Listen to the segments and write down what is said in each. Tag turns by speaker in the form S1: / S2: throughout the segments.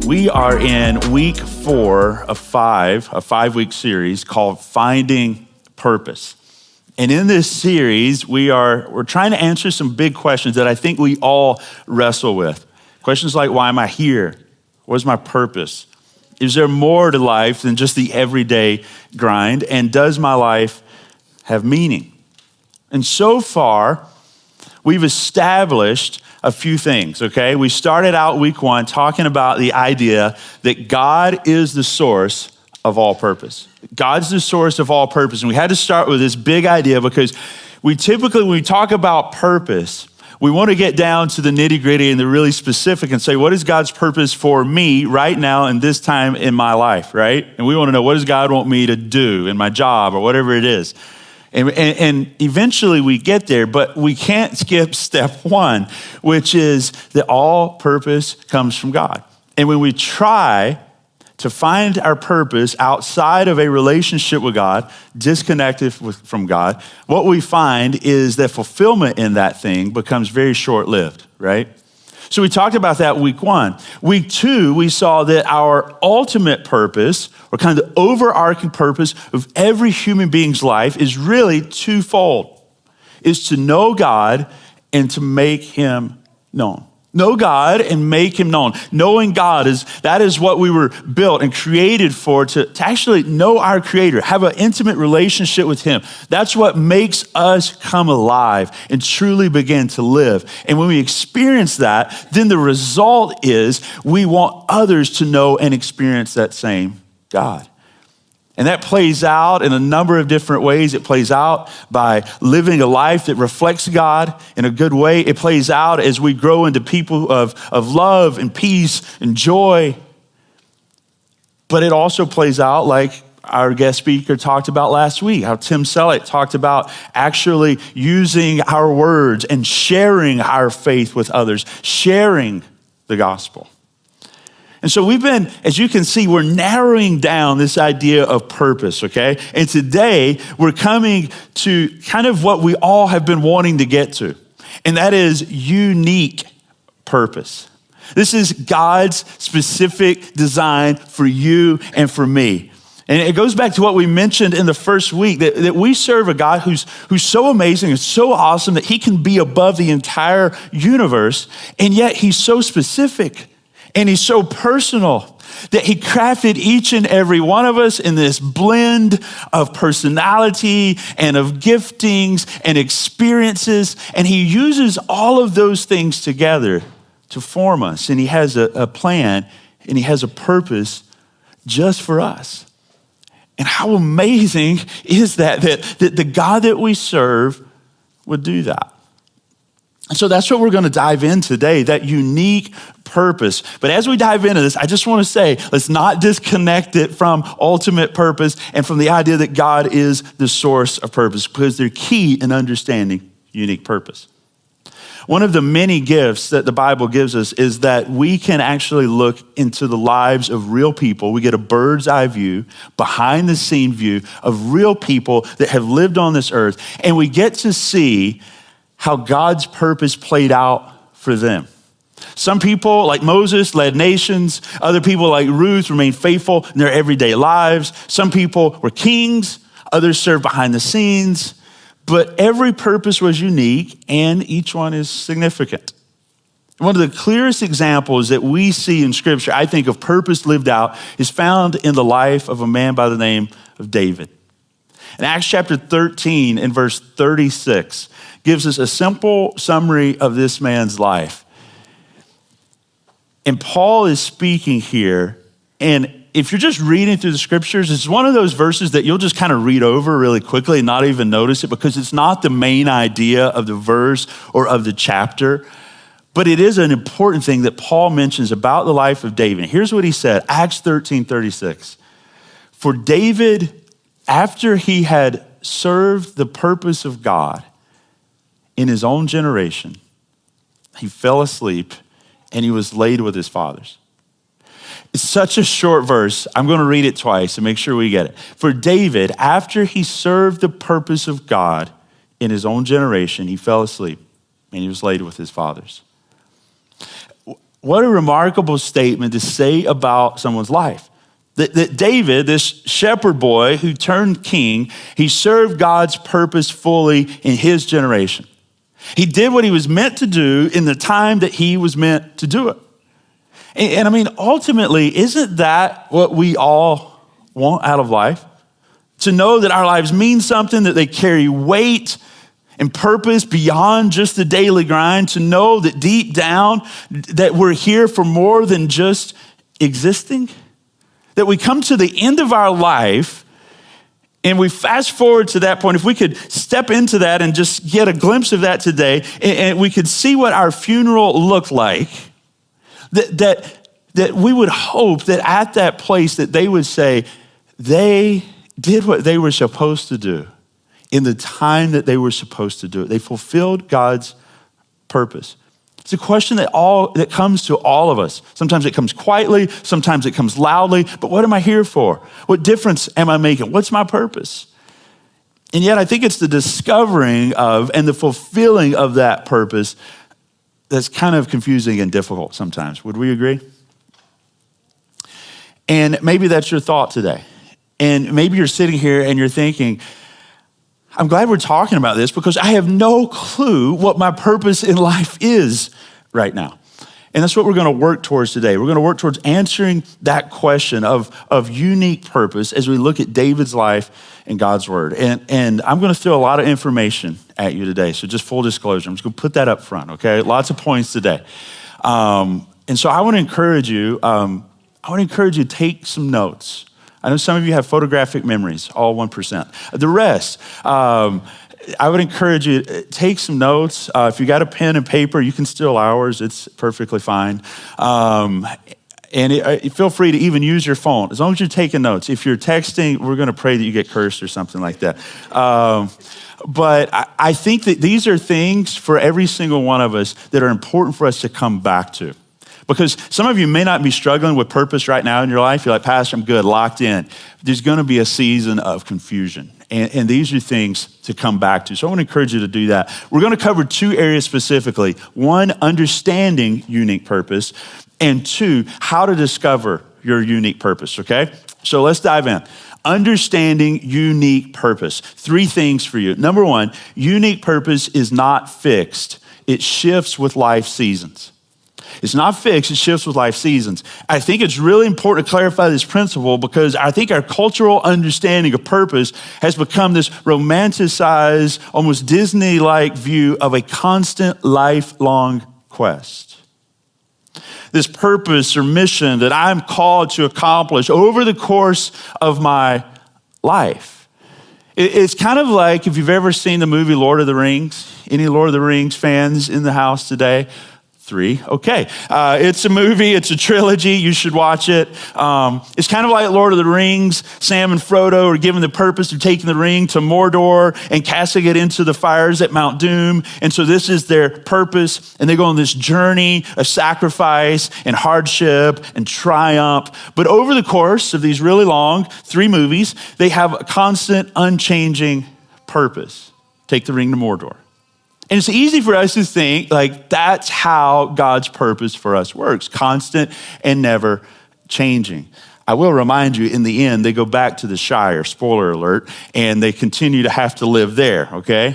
S1: We are in week 4 of 5, a 5-week series called Finding Purpose. And in this series, we're trying to answer some big questions that I think we all wrestle with. Questions like, why am I here? What's my purpose? Is there more to life than just the everyday grind? And does my life have meaning? And so far, we've established a few things, okay? We started out week 1 talking about the idea that God is the source of all purpose. God's the source of all purpose. And we had to start with this big idea because we typically, when we talk about purpose, we want to get down to the nitty gritty and the really specific and say, what is God's purpose for me right now in this time in my life, right? And we want to know, what does God want me to do in my job or whatever it is? And eventually we get there, but we can't skip step 1, which is that all purpose comes from God. And when we try to find our purpose outside of a relationship with God, disconnected from God, what we find is that fulfillment in that thing becomes very short-lived, right? So we talked about that week 1. Week 2, we saw that our ultimate purpose, or kind of the overarching purpose of every human being's life, is really twofold. Is to know God and to make him known. Know God and make him known. Knowing God, that is what we were built and created for, to actually know our Creator, have an intimate relationship with him. That's what makes us come alive and truly begin to live. And when we experience that, then the result is we want others to know and experience that same God. And that plays out in a number of different ways. It plays out by living a life that reflects God in a good way. It plays out as we grow into people of love and peace and joy. But it also plays out like our guest speaker talked about last week, how Tim Selleck talked about actually using our words and sharing our faith with others, sharing the gospel. And so we've been, as you can see, we're narrowing down this idea of purpose, okay? And today, we're coming to kind of what we all have been wanting to get to, and that is unique purpose. This is God's specific design for you and for me. And it goes back to what we mentioned in the first week, that we serve a God who's so amazing and so awesome that he can be above the entire universe, and yet he's so specific. And he's so personal that he crafted each and every one of us in this blend of personality and of giftings and experiences. And he uses all of those things together to form us. And he has a plan and he has a purpose just for us. And how amazing is that the God that we serve would do that. So that's what we're going to dive in today, that unique purpose. But as we dive into this, I just want to say, let's not disconnect it from ultimate purpose and from the idea that God is the source of purpose, because they're key in understanding unique purpose. One of the many gifts that the Bible gives us is that we can actually look into the lives of real people. We get a bird's eye view, behind the scene view of real people that have lived on this earth, and we get to see how God's purpose played out for them. Some people, like Moses, led nations. Other people, like Ruth, remained faithful in their everyday lives. Some people were kings. Others served behind the scenes. But every purpose was unique, and each one is significant. One of the clearest examples that we see in Scripture, I think, of purpose lived out is found in the life of a man by the name of David. In Acts chapter 13 and verse 36, gives us a simple summary of this man's life. And Paul is speaking here, and if you're just reading through the scriptures, it's one of those verses that you'll just kind of read over really quickly and not even notice it, because it's not the main idea of the verse or of the chapter, but it is an important thing that Paul mentions about the life of David. Here's what he said, Acts 13:36. For David, after he had served the purpose of God in his own generation, he fell asleep and he was laid with his fathers. It's such a short verse. I'm going to read it twice to make sure we get it. For David, after he served the purpose of God in his own generation, he fell asleep and he was laid with his fathers. What a remarkable statement to say about someone's life. That David, this shepherd boy who turned king, he served God's purpose fully in his generation. He did what he was meant to do in the time that he was meant to do it. And I mean, ultimately, isn't that what we all want out of life? To know that our lives mean something, that they carry weight and purpose beyond just the daily grind, to know that deep down that we're here for more than just existing, that we come to the end of our life and we fast forward to that point. If we could step into that and just get a glimpse of that today, and we could see what our funeral looked like, that we would hope that at that place that they would say they did what they were supposed to do in the time that they were supposed to do it. They fulfilled God's purpose. It's a question that comes to all of us. Sometimes it comes quietly, sometimes it comes loudly, but what am I here for? What difference am I making? What's my purpose? And yet I think it's the discovering of and the fulfilling of that purpose that's kind of confusing and difficult sometimes. Would we agree? And maybe that's your thought today. And maybe you're sitting here and you're thinking, I'm glad we're talking about this because I have no clue what my purpose in life is right now. And that's what we're going to work towards today. We're going to work towards answering that question of unique purpose as we look at David's life and God's word. And I'm going to throw a lot of information at you today. So just full disclosure, I'm just going to put that up front, okay? Lots of points today. And so I want to encourage you, to take some notes. I know some of you have photographic memories, all 1%. The rest, I would encourage you, take some notes. If you got a pen and paper, you can steal ours. It's perfectly fine. And feel free to even use your phone, as long as you're taking notes. If you're texting, we're going to pray that you get cursed or something like that. But I think that these are things for every single one of us that are important for us to come back to. Because some of you may not be struggling with purpose right now in your life. You're like, Pastor, I'm good, locked in. There's going to be a season of confusion. And these are things to come back to. So I want to encourage you to do that. We're going to cover two areas specifically. One, understanding unique purpose. And two, how to discover your unique purpose, okay? So let's dive in. Understanding unique purpose. Three things for you. Number one, unique purpose is not fixed. It shifts with life seasons. It's not fixed, it shifts with life seasons. I think it's really important to clarify this principle because I think our cultural understanding of purpose has become this romanticized, almost Disney-like view of a constant lifelong quest. This purpose or mission that I'm called to accomplish over the course of my life. It's kind of like if you've ever seen the movie Lord of the Rings. Any Lord of the Rings fans in the house today? 3, okay. It's a movie, it's a trilogy, you should watch it. It's kind of like Lord of the Rings. Sam and Frodo are given the purpose of taking the ring to Mordor and casting it into the fires at Mount Doom. And so this is their purpose, and they go on this journey of sacrifice and hardship and triumph. But over the course of these really long 3 movies, they have a constant, unchanging purpose. Take the ring to Mordor. And it's easy for us to think like that's how God's purpose for us works, constant and never changing. I will remind you, in the end, they go back to the Shire, spoiler alert, and they continue to have to live there, okay?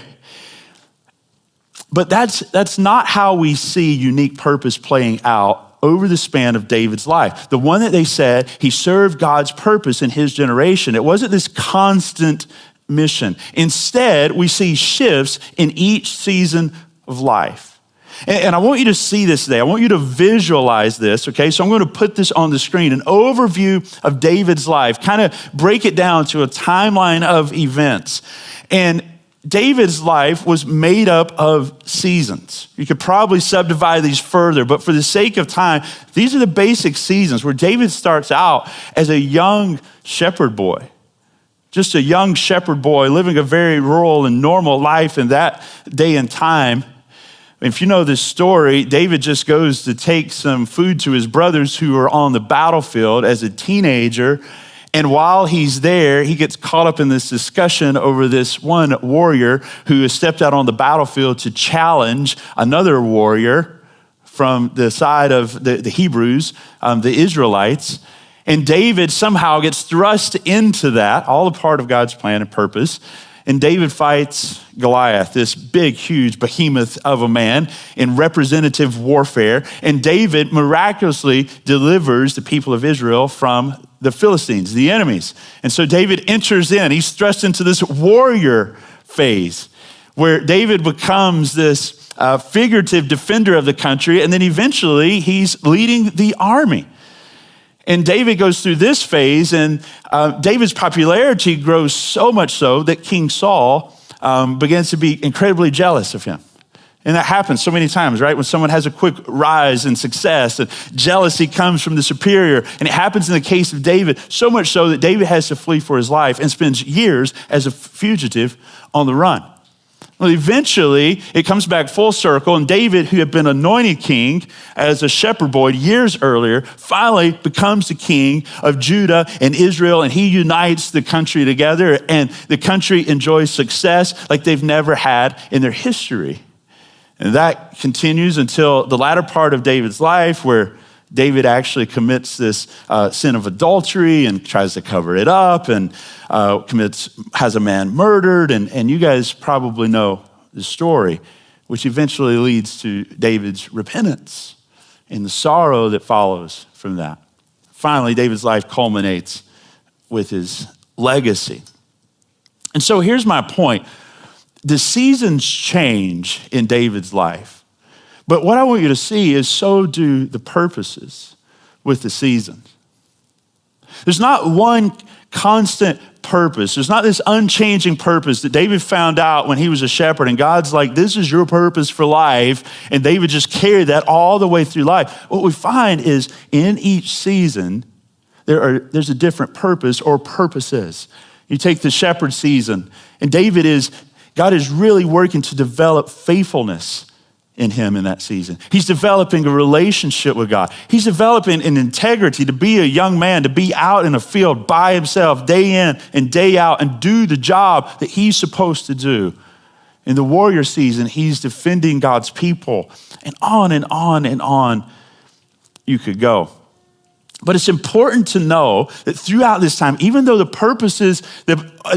S1: But that's not how we see unique purpose playing out over the span of David's life. The one that they said, he served God's purpose in his generation. It wasn't this constant mission. Instead, we see shifts in each season of life. And I want you to see this today. I want you to visualize this, okay? So I'm going to put this on the screen, an overview of David's life, kind of break it down to a timeline of events. And David's life was made up of seasons. You could probably subdivide these further, but for the sake of time, these are the basic seasons where David starts out as a young shepherd boy. Just a young shepherd boy living a very rural and normal life in that day and time. If you know this story, David just goes to take some food to his brothers who are on the battlefield as a teenager. And while he's there, he gets caught up in this discussion over this one warrior who has stepped out on the battlefield to challenge another warrior from the side of the Hebrews, the Israelites. And David somehow gets thrust into that, all a part of God's plan and purpose. And David fights Goliath, this big, huge behemoth of a man in representative warfare. And David miraculously delivers the people of Israel from the Philistines, the enemies. And so David enters in. He's thrust into this warrior phase where David becomes this figurative defender of the country. And then eventually he's leading the army. And David goes through this phase, and David's popularity grows so much so that King Saul begins to be incredibly jealous of him. And that happens so many times, right? When someone has a quick rise in success, and jealousy comes from the superior. And it happens in the case of David, so much so that David has to flee for his life and spends years as a fugitive on the run. Well, eventually, it comes back full circle, and David, who had been anointed king as a shepherd boy years earlier, finally becomes the king of Judah and Israel, and he unites the country together, and the country enjoys success like they've never had in their history. And that continues until the latter part of David's life, where David actually commits this sin of adultery and tries to cover it up, and has a man murdered. And you guys probably know the story, which eventually leads to David's repentance and the sorrow that follows from that. Finally, David's life culminates with his legacy. And so here's my point. The seasons change in David's life. But what I want you to see is so do the purposes with the seasons. There's not one constant purpose. There's not this unchanging purpose that David found out when he was a shepherd, and God's like, this is your purpose for life, and David just carried that all the way through life. What we find is in each season, there's a different purpose or purposes. You take the shepherd season, and God is really working to develop faithfulness in him in that season. He's developing a relationship with God. He's developing an integrity to be a young man, to be out in a field by himself day in and day out and do the job that he's supposed to do. In the warrior season, he's defending God's people, and on and on and on you could go. But it's important to know that throughout this time, even though the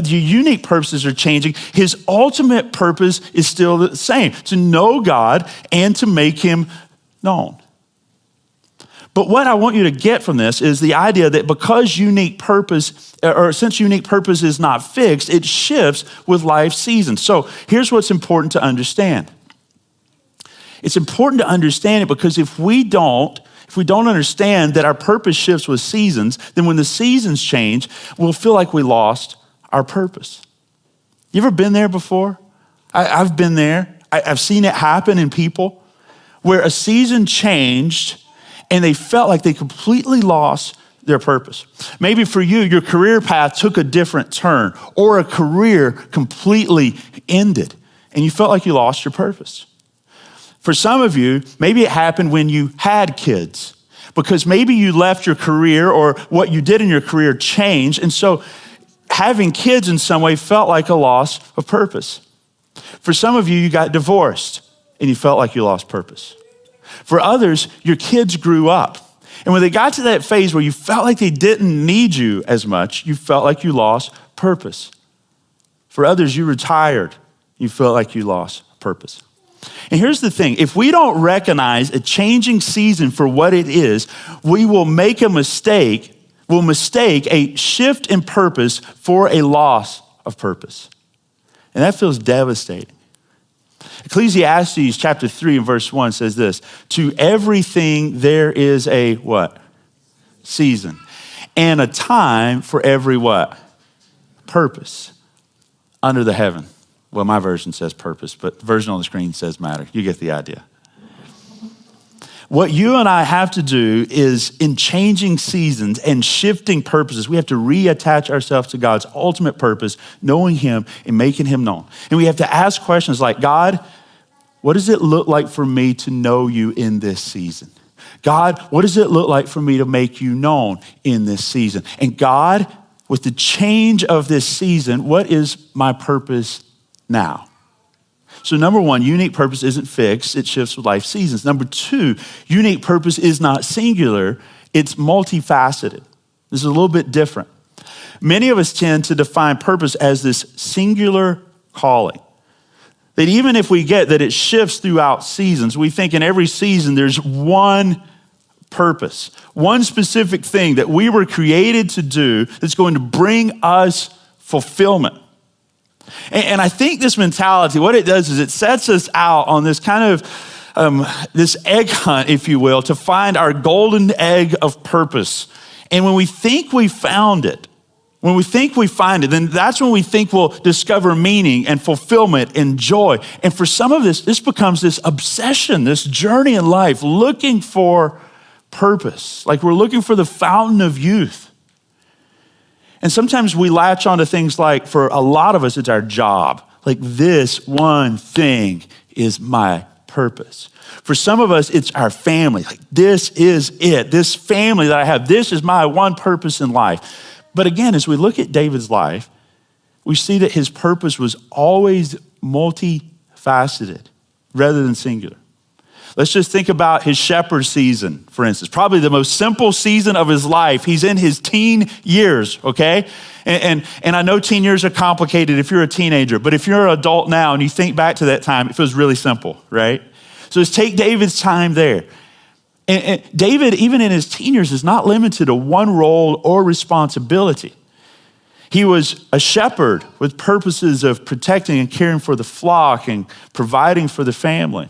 S1: unique purposes are changing, his ultimate purpose is still the same, to know God and to make him known. But what I want you to get from this is the idea that since unique purpose is not fixed, it shifts with life seasons. So here's what's important to understand. It's important to understand it because if we don't understand that our purpose shifts with seasons, then when the seasons change, we'll feel like we lost our purpose. You ever been there before? I've been there. I've seen it happen in people where a season changed and they felt like they completely lost their purpose. Maybe for you, your career path took a different turn, or a career completely ended and you felt like you lost your purpose. For some of you, maybe it happened when you had kids, because maybe you left your career or what you did in your career changed. And so having kids in some way felt like a loss of purpose. For some of you, you got divorced and you felt like you lost purpose. For others, your kids grew up. And when they got to that phase where you felt like they didn't need you as much, you felt like you lost purpose. For others, you retired. You felt like you lost purpose. And here's the thing, if we don't recognize a changing season for what it is, we will make a mistake, we'll mistake a shift in purpose for a loss of purpose. And that feels devastating. Ecclesiastes chapter 3 and verse 1 says this, to everything there is a what? Season. And a time for every what? Purpose under the heaven. Well, my version says purpose, but the version on the screen says matter. You get the idea. What you and I have to do is, in changing seasons and shifting purposes, we have to reattach ourselves to God's ultimate purpose, knowing him and making him known. And we have to ask questions like, God, what does it look like for me to know you in this season? God, what does it look like for me to make you known in this season? And God, with the change of this season, what is my purpose now? So number one, unique purpose isn't fixed, it shifts with life seasons. Number two, unique purpose is not singular, it's multifaceted. This is a little bit different. Many of us tend to define purpose as this singular calling. That even if we get that it shifts throughout seasons, we think in every season there's one purpose, one specific thing that we were created to do that's going to bring us fulfillment. And I think this mentality, what it does is it sets us out on this kind of this egg hunt, if you will, to find our golden egg of purpose. And when we think we found it, when we think we find it, then that's when we think we'll discover meaning and fulfillment and joy. And for some of this becomes this obsession, this journey in life, looking for purpose, like we're looking for the fountain of youth. And sometimes we latch onto things like, for a lot of us, it's our job. Like this one thing is my purpose. For some of us, it's our family. Like this is it. This family that I have, this is my one purpose in life. But again, as we look at David's life, we see that his purpose was always multifaceted rather than singular. Let's just think about his shepherd season, for instance. Probably the most simple season of his life. He's in his teen years, okay? And I know teen years are complicated if you're a teenager, but if you're an adult now and you think back to that time, it feels really simple, right? So let's take David's time there. And David, even in his teen years, is not limited to one role or responsibility. He was a shepherd with purposes of protecting and caring for the flock and providing for the family.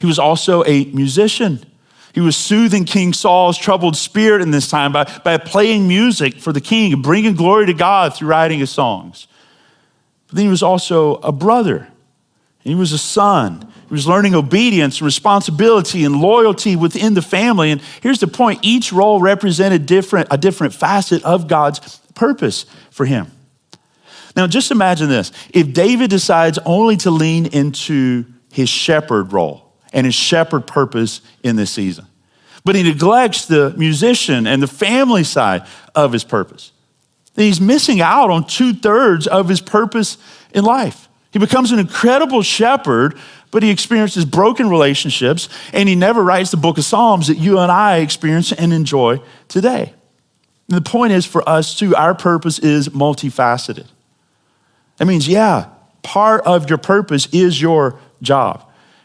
S1: He was also a musician. He was soothing King Saul's troubled spirit in this time by playing music for the king and bringing glory to God through writing his songs. But then he was also a brother. And he was a son. He was learning obedience and responsibility and loyalty within the family. And here's the point. Each role represented a different facet of God's purpose for him. Now, just imagine this. If David decides only to lean into his shepherd role and his shepherd purpose in this season, but he neglects the musician and the family side of his purpose, then he's missing out on 2/3 of his purpose in life. He becomes an incredible shepherd, but he experiences broken relationships, and he never writes the book of Psalms that you and I experience and enjoy today. And the point is, for us too, our purpose is multifaceted. That means, part of your purpose is your job.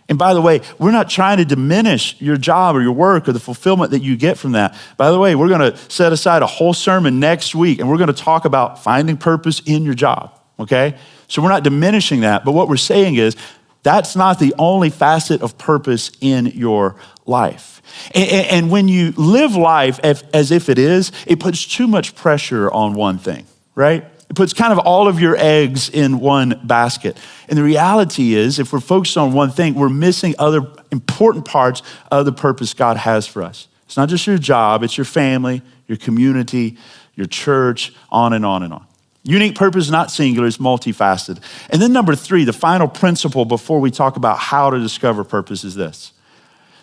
S1: And by the way, we're not trying to diminish your job or your work or the fulfillment that you get from that. By the way, we're gonna set aside a whole sermon next week, and we're gonna talk about finding purpose in your job, okay? So we're not diminishing that, but what we're saying is, that's not the only facet of purpose in your life. And when you live life as if it is, it puts too much pressure on one thing, right? It puts kind of all of your eggs in one basket. And the reality is, if we're focused on one thing, we're missing other important parts of the purpose God has for us. It's not just your job, it's your family, your community, your church, on and on and on. Unique purpose is not singular, it's multifaceted. And then number 3, the final principle before we talk about how to discover purpose is this: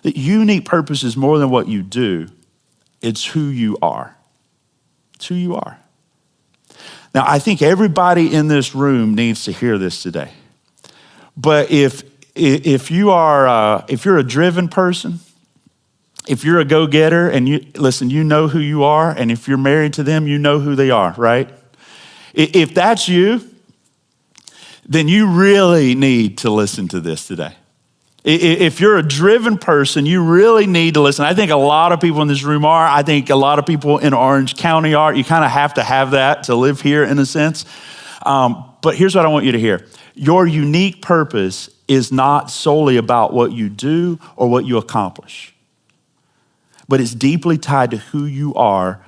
S1: that unique purpose is more than what you do, it's who you are. It's who you are. Now, I think everybody in this room needs to hear this today. But if you're a driven person, if you're a go-getter, and you know who you are, and if you're married to them, you know who they are, right? If that's you, then you really need to listen to this today. If you're a driven person, you really need to listen. I think a lot of people in this room are. I think a lot of people in Orange County are. You kind of have to have that to live here in a sense. But here's what I want you to hear. Your unique purpose is not solely about what you do or what you accomplish, but it's deeply tied to who you are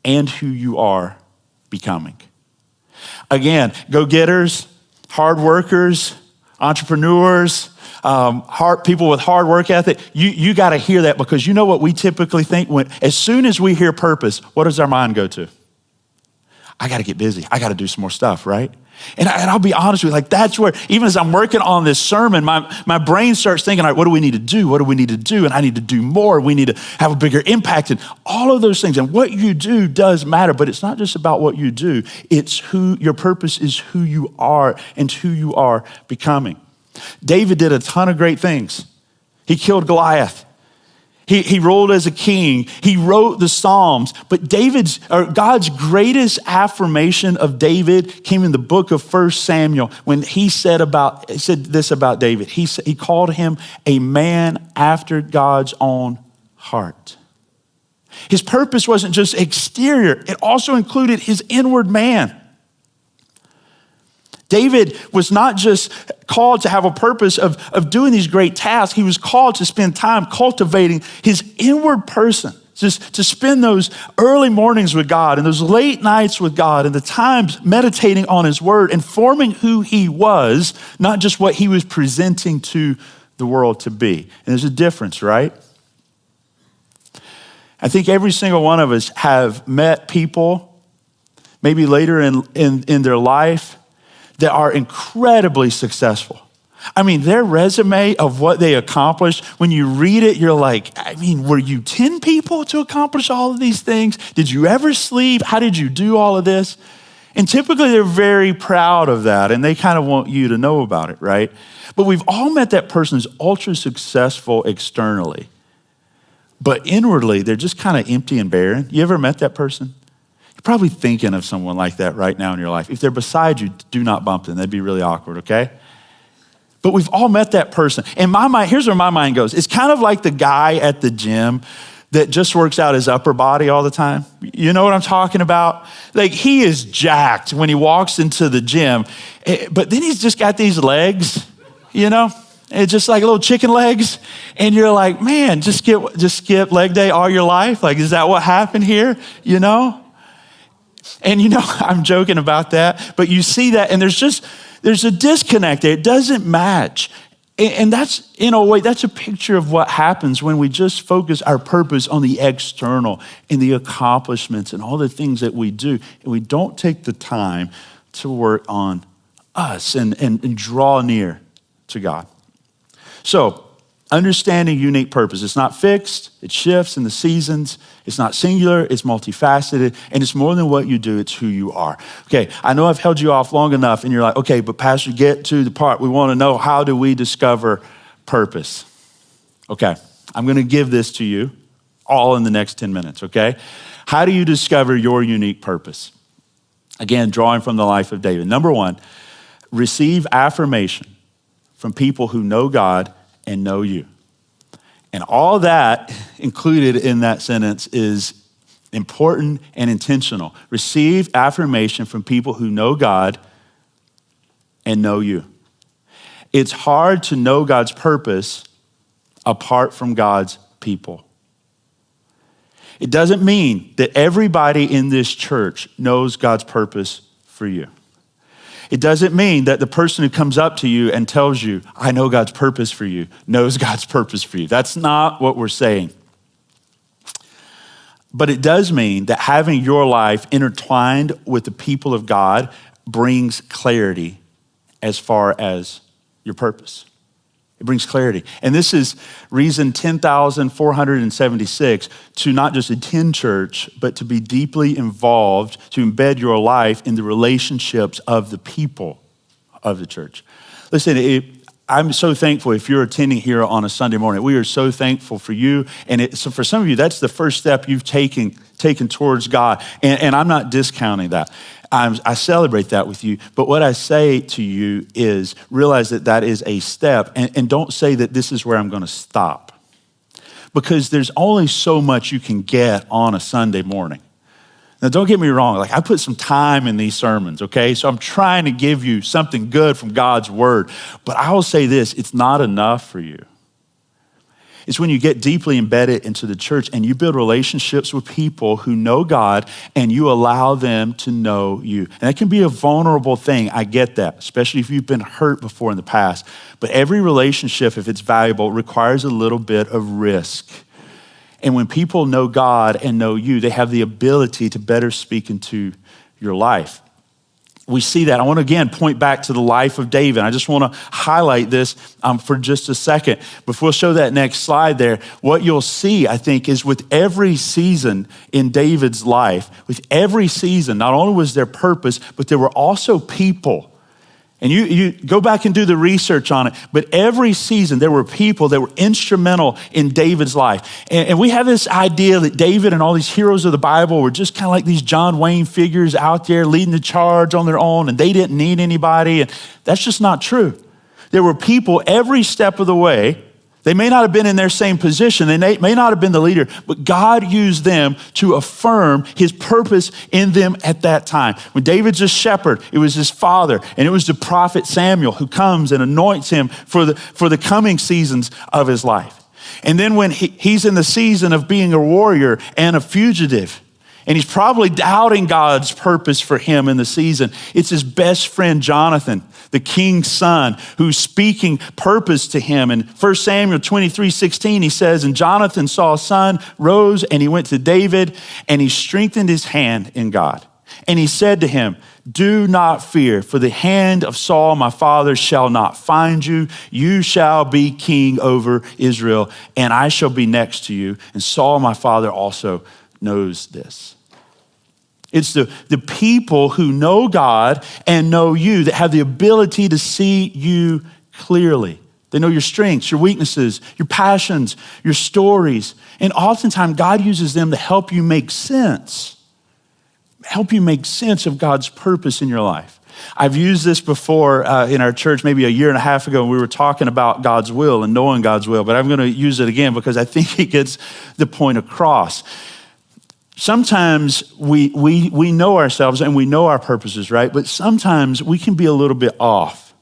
S1: and who you are becoming. Again, go-getters, hard workers, entrepreneurs, people with hard work ethic, you got to hear that, because you know what we typically think as soon as we hear purpose, what does our mind go to? I got to get busy. I got to do some more stuff, right? And I'll be honest with you, like that's where, even as I'm working on this sermon, my brain starts thinking, all right, what do we need to do? What do we need to do? And I need to do more. We need to have a bigger impact and all of those things. And what you do does matter, but it's not just about what you do. It's who, your purpose is who you are and who you are becoming. David did a ton of great things. He killed Goliath. He ruled as a king. He wrote the Psalms. But God's greatest affirmation of David came in the book of 1 Samuel when he said this about David. He called him a man after God's own heart. His purpose wasn't just exterior. It also included his inward man. David was not just called to have a purpose of doing these great tasks. He was called to spend time cultivating his inward person, just to spend those early mornings with God and those late nights with God and the times meditating on his word and forming who he was, not just what he was presenting to the world to be. And there's a difference, right? I think every single one of us have met people, maybe later in their life, that are incredibly successful. I mean, their resume of what they accomplished, when you read it, you're like, I mean, were you 10 people to accomplish all of these things? Did you ever sleep? How did you do all of this? And typically they're very proud of that and they kind of want you to know about it, right? But we've all met that person who's ultra successful externally, but inwardly they're just kind of empty and barren. You ever met that person? You're probably thinking of someone like that right now in your life. If they're beside you, do not bump them. That'd be really awkward, okay? But we've all met that person. In my mind, here's where my mind goes. It's kind of like the guy at the gym that just works out his upper body all the time. You know what I'm talking about? Like he is jacked when he walks into the gym, but then he's just got these legs, you know? It's just like little chicken legs. And you're like, man, just skip leg day all your life? Like, is that what happened here? You know? And you know, I'm joking about that, but you see that and there's a disconnect there. It doesn't match. And that's, in a way, that's a picture of what happens when we just focus our purpose on the external and the accomplishments and all the things that we do. And we don't take the time to work on us and draw near to God. So, understanding unique purpose. It's not fixed, it shifts in the seasons. It's not singular, it's multifaceted, and it's more than what you do, it's who you are. Okay, I know I've held you off long enough and you're like, okay, but Pastor, get to the part. We want to know, how do we discover purpose? Okay, I'm going to give this to you all in the next 10 minutes, okay? How do you discover your unique purpose? Again, drawing from the life of David. Number one, receive affirmation from people who know God and know you. And all that included in that sentence is important and intentional. Receive affirmation from people who know God and know you. It's hard to know God's purpose apart from God's people. It doesn't mean that everybody in this church knows God's purpose for you. It doesn't mean that the person who comes up to you and tells you, I know God's purpose for you, knows God's purpose for you. That's not what we're saying. But it does mean that having your life intertwined with the people of God brings clarity as far as your purpose. It brings clarity. And this is reason 10,476 to not just attend church, but to be deeply involved, to embed your life in the relationships of the people of the church. Listen, I'm so thankful if you're attending here on a Sunday morning. We are so thankful for you. And so for some of you, that's the first step you've taken towards God. And I'm not discounting that. I celebrate that with you. But what I say to you is realize that that is a step. And don't say that this is where I'm going to stop. Because there's only so much you can get on a Sunday morning. Now, don't get me wrong. Like, I put some time in these sermons, okay? So I'm trying to give you something good from God's word. But I will say this, it's not enough for you. It's when you get deeply embedded into the church and you build relationships with people who know God and you allow them to know you. And that can be a vulnerable thing. I get that, especially if you've been hurt before in the past. But every relationship, if it's valuable, requires a little bit of risk. And when people know God and know you, they have the ability to better speak into your life. we see that. I want to again point back to the life of David. I just want to highlight this for just a second. Before we'll show that next slide there, what you'll see, I think, is with every season in David's life, with every season, not only was there purpose, but there were also people. And you go back and do the research on it, but every season there were people that were instrumental in David's life. And we have this idea that David and all these heroes of the Bible were just kind of like these John Wayne figures out there leading the charge on their own, and they didn't need anybody. And that's just not true. There were people every step of the way. They may not have been in their same position. They may not have been the leader, but God used them to affirm his purpose in them at that time. When David's a shepherd, it was his father, and it was the prophet Samuel who comes and anoints him for the coming seasons of his life. And then when he's in the season of being a warrior and a fugitive, and he's probably doubting God's purpose for him in the season, it's his best friend, Jonathan, the king's son, who's speaking purpose to him. In 1 Samuel 23:16, he says, and Jonathan saw a son, rose, and he went to David, and he strengthened his hand in God. And he said to him, do not fear, for the hand of Saul, my father, shall not find you. You shall be king over Israel, and I shall be next to you. And Saul, my father, also knows this. It's the people who know God and know you that have the ability to see you clearly. They know your strengths, your weaknesses, your passions, your stories. And oftentimes God uses them to help you make sense of God's purpose in your life. I've used this before in our church maybe a year and a half ago when we were talking about God's will and knowing God's will, but I'm going to use it again because I think it gets the point across. Sometimes we know ourselves and we know our purposes, right? But sometimes we can be a little bit off.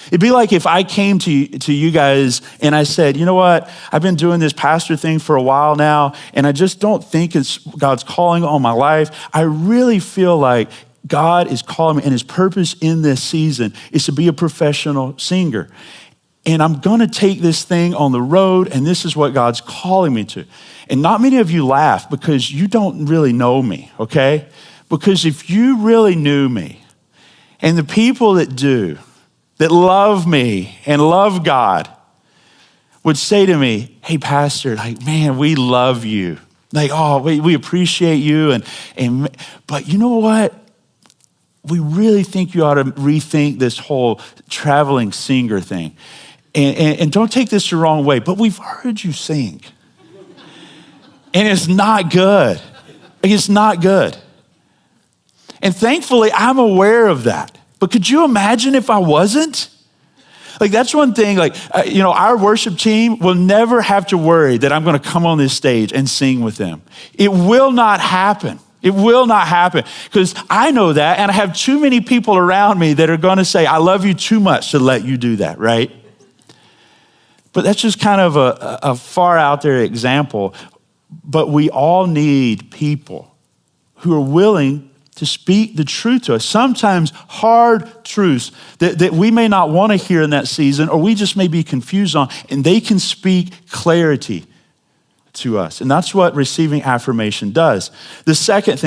S1: It'd be like if I came to you guys and I said, you know what? I've been doing this pastor thing for a while now, and I just don't think it's God's calling on my life. I really feel like God is calling me, and his purpose in this season is to be a professional singer. And I'm going to take this thing on the road, and this is what God's calling me to. And not many of you laugh because you don't really know me, okay? Because if you really knew me, and the people that do, that love me and love God, would say to me, hey, pastor, like, man, we love you. Like, oh, we appreciate you. But you know what? We really think you ought to rethink this whole traveling singer thing. And don't take this the wrong way, but we've heard you sing. And it's not good. It's not good. And thankfully, I'm aware of that. But could you imagine if I wasn't? Like, that's one thing, our worship team will never have to worry that I'm going to come on this stage and sing with them. It will not happen. It will not happen because I know that, and I have too many people around me that are going to say, I love you too much to let you do that, right? But that's just kind of a far out there example. But we all need people who are willing to speak the truth to us, sometimes hard truths that we may not want to hear in that season, or we just may be confused on, and they can speak clarity to us. And that's what receiving affirmation does. The second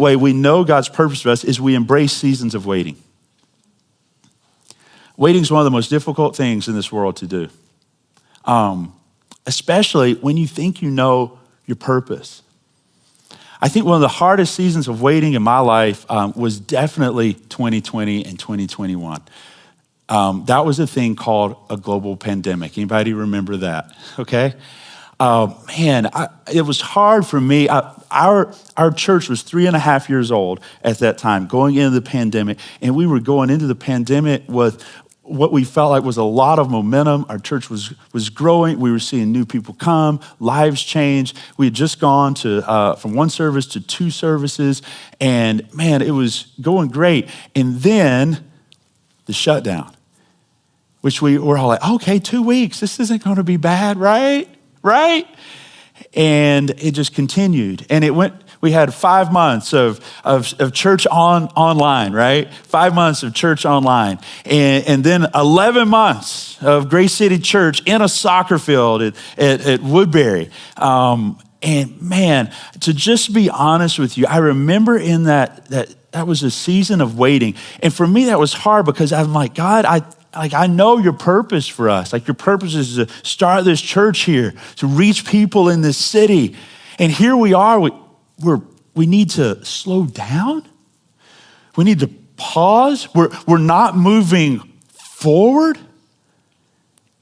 S1: way we know God's purpose for us is we embrace seasons of waiting. Waiting is one of the most difficult things in this world to do, especially when you think you know your purpose. I think one of the hardest seasons of waiting in my life was definitely 2020 and 2021. That was a thing called a global pandemic. Anybody remember that? Okay. It was hard for me. Our church was 3.5 years old at that time, going into the pandemic, and we were going into the pandemic with what we felt like was a lot of momentum. Our church was growing. We were seeing new people come, lives change. We had just gone from one service to 2 services, and man, it was going great. And then the shutdown, which we were all like, okay, 2 weeks, this isn't going to be bad, right? And it just continued, and it went. We had 5 months of church online, right? 5 months of church online. And then 11 months of Grace City Church in a soccer field at Woodbury. And man, to just be honest with you, I remember in that was a season of waiting. And for me, that was hard because I'm like, God, I know your purpose for us. Like your purpose is to start this church here, to reach people in this city. And here we are, we need to slow down. We need to pause. We're not moving forward.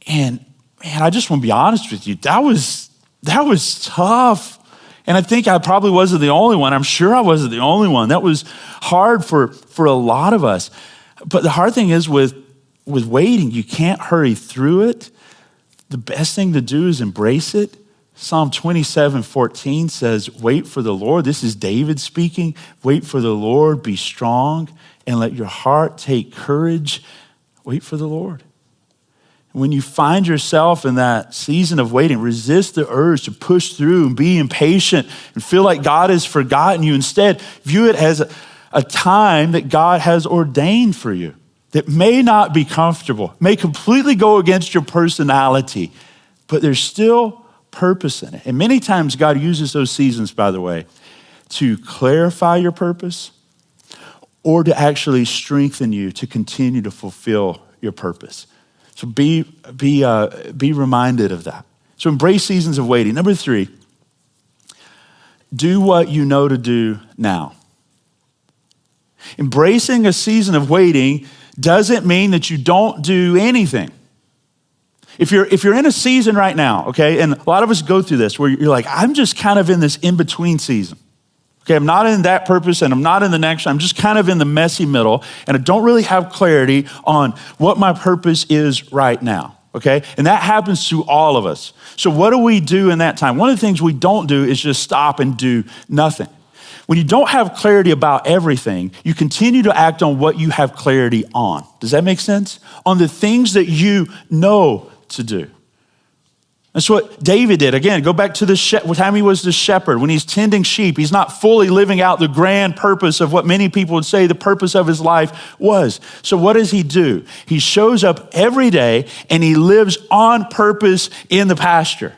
S1: And man, I just want to be honest with you. That was tough. And I think I probably wasn't the only one. I'm sure I wasn't the only one. That was hard for a lot of us. But the hard thing is with waiting, you can't hurry through it. The best thing to do is embrace it. Psalm 27:14 says, wait for the Lord. This is David speaking. Wait for the Lord, be strong, and let your heart take courage. Wait for the Lord. When you find yourself in that season of waiting, resist the urge to push through and be impatient and feel like God has forgotten you. Instead, view it as a time that God has ordained for you that may not be comfortable, may completely go against your personality, but there's still purpose in it. And many times God uses those seasons, by the way, to clarify your purpose or to actually strengthen you to continue to fulfill your purpose. So be reminded of that. So embrace seasons of waiting. Number 3, do what you know to do now. Embracing a season of waiting doesn't mean that you don't do anything. If you're in a season right now, okay, and a lot of us go through this where you're like, I'm just kind of in this in-between season. Okay, I'm not in that purpose and I'm not in the next. I'm just kind of in the messy middle and I don't really have clarity on what my purpose is right now, okay? And that happens to all of us. So what do we do in that time? One of the things we don't do is just stop and do nothing. When you don't have clarity about everything, you continue to act on what you have clarity on. Does that make sense? On the things that you know to do. That's what David did. Again, go back to the time he was the shepherd. When he's tending sheep, he's not fully living out the grand purpose of what many people would say the purpose of his life was. So what does he do? He shows up every day and he lives on purpose in the pasture.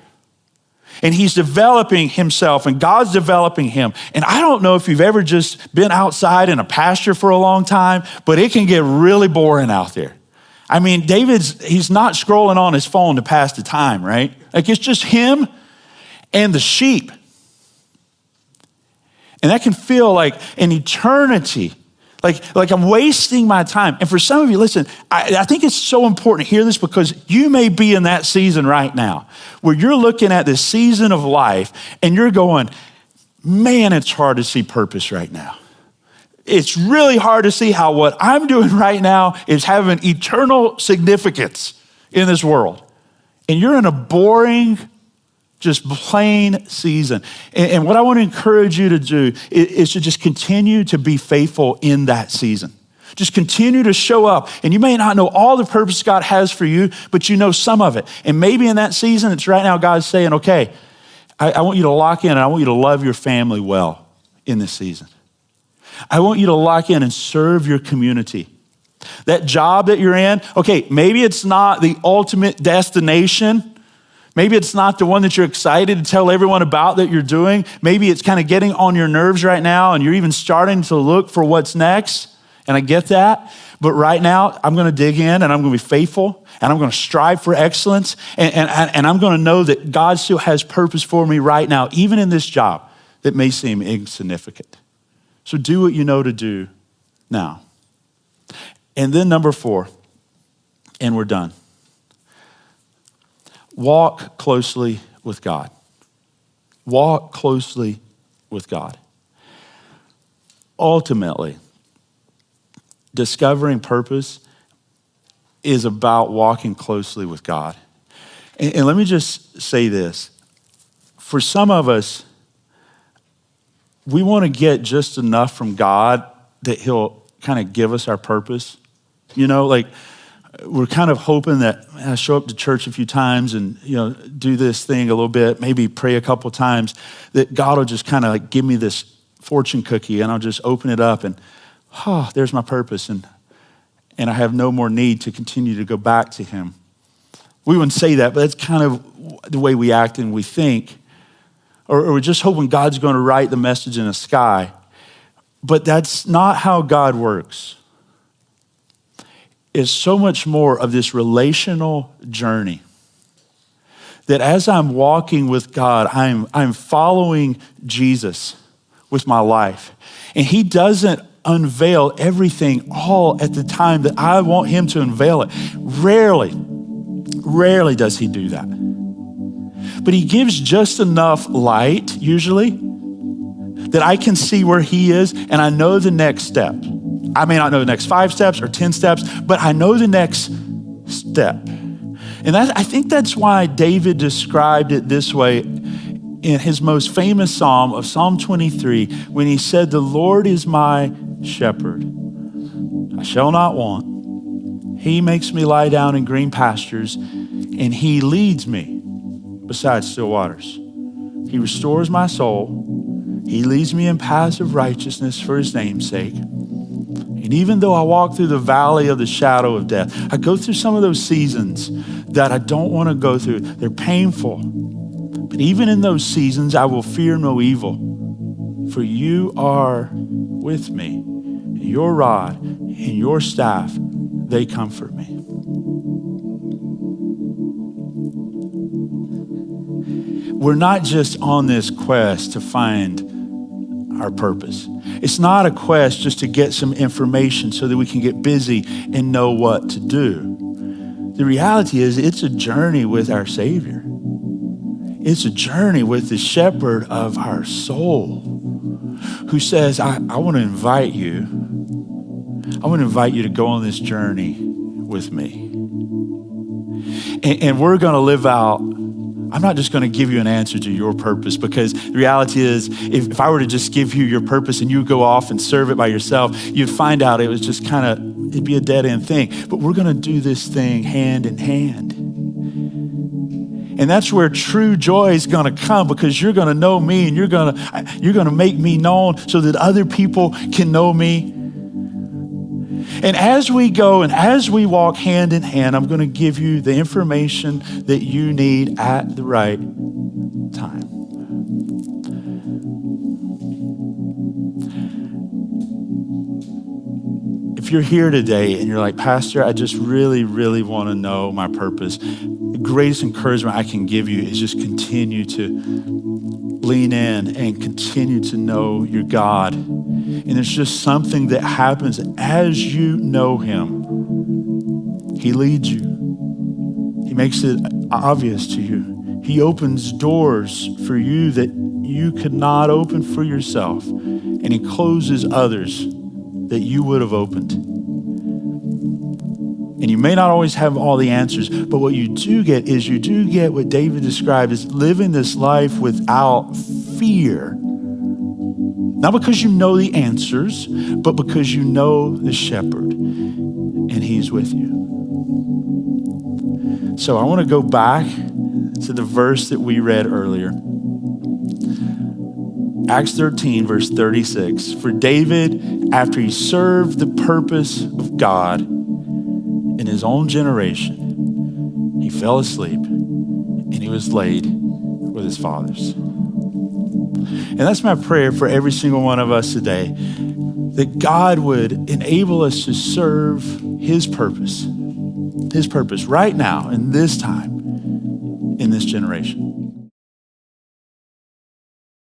S1: And he's developing himself and God's developing him. And I don't know if you've ever just been outside in a pasture for a long time, but it can get really boring out there. I mean, he's not scrolling on his phone to pass the time, right? Like it's just him and the sheep. And that can feel like an eternity, like I'm wasting my time. And for some of you, listen, I think it's so important to hear this because you may be in that season right now where you're looking at this season of life and you're going, man, it's hard to see purpose right now. It's really hard to see how what I'm doing right now is having eternal significance in this world. And you're in a boring, just plain season. And what I want to encourage you to do is to just continue to be faithful in that season. Just continue to show up. And you may not know all the purpose God has for you, but you know some of it. And maybe in that season, it's right now God's saying, okay, I want you to lock in and I want you to love your family well in this season. I want you to lock in and serve your community. That job that you're in, okay, maybe it's not the ultimate destination. Maybe it's not the one that you're excited to tell everyone about that you're doing. Maybe it's kind of getting on your nerves right now and you're even starting to look for what's next. And I get that. But right now, I'm going to dig in and I'm going to be faithful and I'm going to strive for excellence. And I'm going to know that God still has purpose for me right now, even in this job that may seem insignificant. So do what you know to do now. And then number 4, and we're done. Walk closely with God. Walk closely with God. Ultimately, discovering purpose is about walking closely with God. And let me just say this. For some of us, we want to get just enough from God that he'll kind of give us our purpose. You know, like we're kind of hoping that I show up to church a few times and, do this thing a little bit, maybe pray a couple times, that God will just kind of like give me this fortune cookie and I'll just open it up and, there's my purpose. And I have no more need to continue to go back to him. We wouldn't say that, but that's kind of the way we act and we think. or we're just hoping God's going to write the message in the sky. But that's not how God works. It's so much more of this relational journey that as I'm walking with God, I'm following Jesus with my life. And he doesn't unveil everything all at the time that I want him to unveil it. Rarely does he do that. But he gives just enough light, usually, that I can see where he is and I know the next step. I may not know the next 5 steps or 10 steps, but I know the next step. And I think that's why David described it this way in his most famous psalm of Psalm 23, when he said, "The Lord is my shepherd. I shall not want. He makes me lie down in green pastures, and he leads me beside still waters. He restores my soul. He leads me in paths of righteousness for his name's sake. And even though I walk through the valley of the shadow of death," I go through some of those seasons that I don't want to go through. They're painful. But even in those seasons, I will fear no evil, for you are with me. Your rod and your staff, they comfort me. We're not just on this quest to find our purpose. It's not a quest just to get some information so that we can get busy and know what to do. The reality is it's a journey with our Savior. It's a journey with the shepherd of our soul who says, I want to invite you. I want to invite you to go on this journey with me. And we're going to live out. I'm not just going to give you an answer to your purpose, because the reality is if I were to just give you your purpose and you go off and serve it by yourself, you'd find out it was just it'd be a dead end thing. But we're going to do this thing hand in hand. And that's where true joy is going to come, because you're going to know me and you're going to make me known so that other people can know me. And as we go and as we walk hand in hand, I'm going to give you the information that you need at the right time. If you're here today and you're like, "Pastor, I just really, really want to know my purpose," the greatest encouragement I can give you is just continue to lean in and continue to know your God. And there's just something that happens as you know him. He leads you. He makes it obvious to you. He opens doors for you that you could not open for yourself. And he closes others that you would have opened. And you may not always have all the answers, but what you do get is you do get what David described as living this life without fear. Not because you know the answers, but because you know the shepherd and he's with you. So I want to go back to the verse that we read earlier. Acts 13, verse 36. For David, after he served the purpose of God in his own generation, he fell asleep and he was laid with his fathers. And that's my prayer for every single one of us today, that God would enable us to serve his purpose right now, in this time, in this generation.